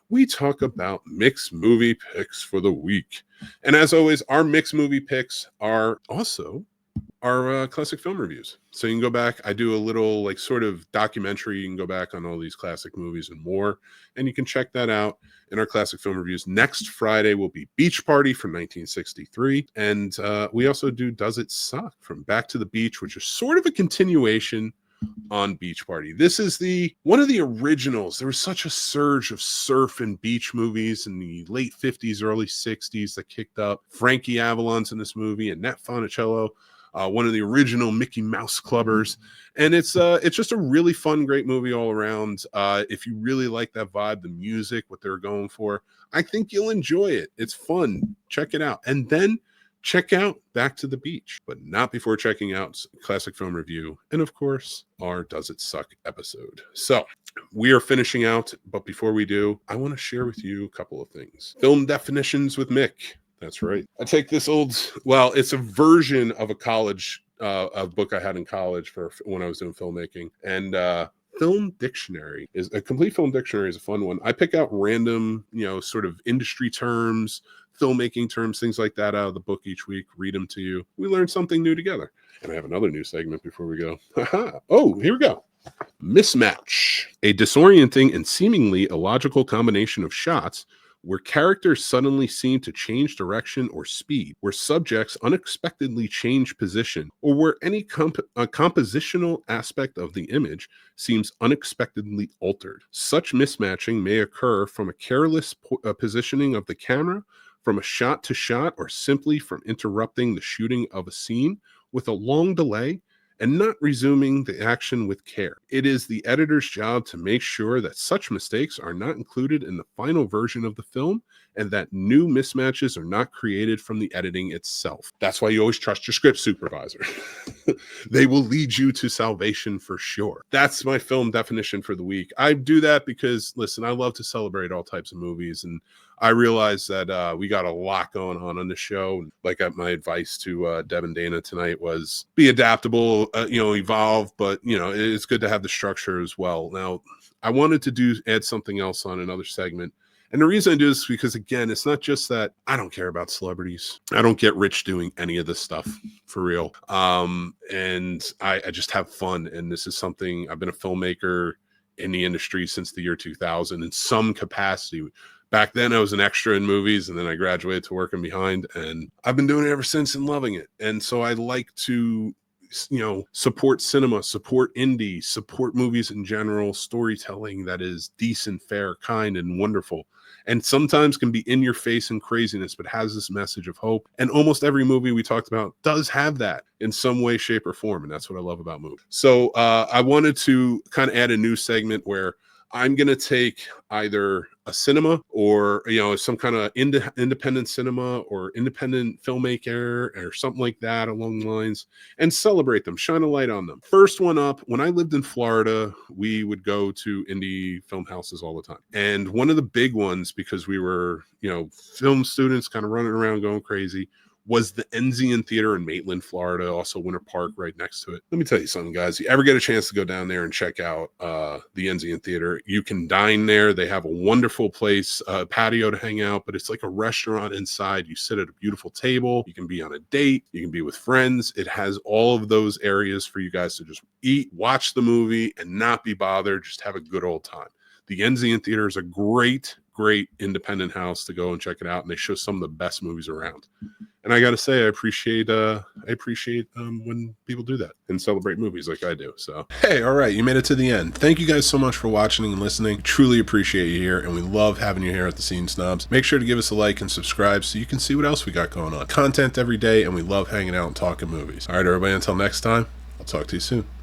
we talk about mixed movie picks for the week. And as always, our mixed movie picks are also our classic film reviews. So you can go back. I do a little like sort of documentary. You can go back on all these classic movies and more, and you can check that out in our classic film reviews. Next Friday will be Beach Party from 1963, and we also do Does It Suck from Back to the Beach, which is sort of a continuation on Beach Party. This is one of the originals. There was such a surge of surf and beach movies in the late 50s, early 60s that kicked up. Frankie Avalon's in this movie, and Nat Funicello, one of the original Mickey Mouse clubbers. And it's just a really fun, great movie all around. If you really like that vibe, the music, what they're going for, I think you'll enjoy it. It's fun. Check it out. And then check out Back to the Beach, but not before checking out Classic Film Review and, of course, our Does It Suck episode. So we are finishing out, but before we do, I want to share with you a couple of things. Film definitions with Mick. That's right. I take this it's a version of a college a book I had in college for when I was doing filmmaking. And Film Dictionary is a complete film dictionary is a fun one. I pick out random, sort of industry terms, filmmaking terms, things like that out of the book each week, read them to you. We learn something new together. And I have another new segment before we go. Oh, here we go. Mismatch, a disorienting and seemingly illogical combination of shots where characters suddenly seem to change direction or speed, where subjects unexpectedly change position, or where any compositional aspect of the image seems unexpectedly altered. Such mismatching may occur from a careless positioning of the camera, from a shot to shot, or simply from interrupting the shooting of a scene with a long delay and not resuming the action with care. It is the editor's job to make sure that such mistakes are not included in the final version of the film and that new mismatches are not created from the editing itself. That's why you always trust your script supervisor. They will lead you to salvation for sure. That's my film definition for the week. I do that because, listen, I love to celebrate all types of movies, and I realize that we got a lot going on the show. Like my advice to Deb and Dana tonight was be adaptable, evolve, but it's good to have the structure as well. Now, I wanted to add something else on another segment. And the reason I do this is because, again, it's not just that I don't care about celebrities. I don't get rich doing any of this stuff for real. And I just have fun. And this is something I've been a filmmaker in the industry since the year 2000 in some capacity. Back then, I was an extra in movies, and then I graduated to working behind, and I've been doing it ever since and loving it. And so I like to, support cinema, support indie, support movies in general, storytelling that is decent, fair, kind, and wonderful. And sometimes can be in your face and craziness, but has this message of hope. And almost every movie we talked about does have that in some way, shape, or form. And that's what I love about movies. So I wanted to kind of add a new segment where I'm going to take either a cinema or, some kind of independent cinema or independent filmmaker or something like that along the lines and celebrate them, shine a light on them. First one up, when I lived in Florida, we would go to indie film houses all the time. And one of the big ones, because we were, film students kind of running around going crazy, was the Enzian Theater in Maitland, Florida, also Winter Park right next to it. Let me tell you something, guys. You ever get a chance to go down there and check out the Enzian Theater, you can dine there. They have a wonderful place, patio to hang out, but it's like a restaurant inside. You sit at a beautiful table. You can be on a date. You can be with friends. It has all of those areas for you guys to just eat, watch the movie, and not be bothered. Just have a good old time. The Enzian Theater is a great independent house to go and check it out, and they show some of the best movies around. And I got to say, I appreciate when people do that and celebrate movies like I do. So, hey, all right, you made it to the end. Thank you guys so much for watching and listening. Truly appreciate you here, and we love having you here at the Scene Snobs. Make sure to give us a like and subscribe so you can see what else we got going on. Content every day, and we love hanging out and talking movies. All right, everybody, until next time, I'll talk to you soon.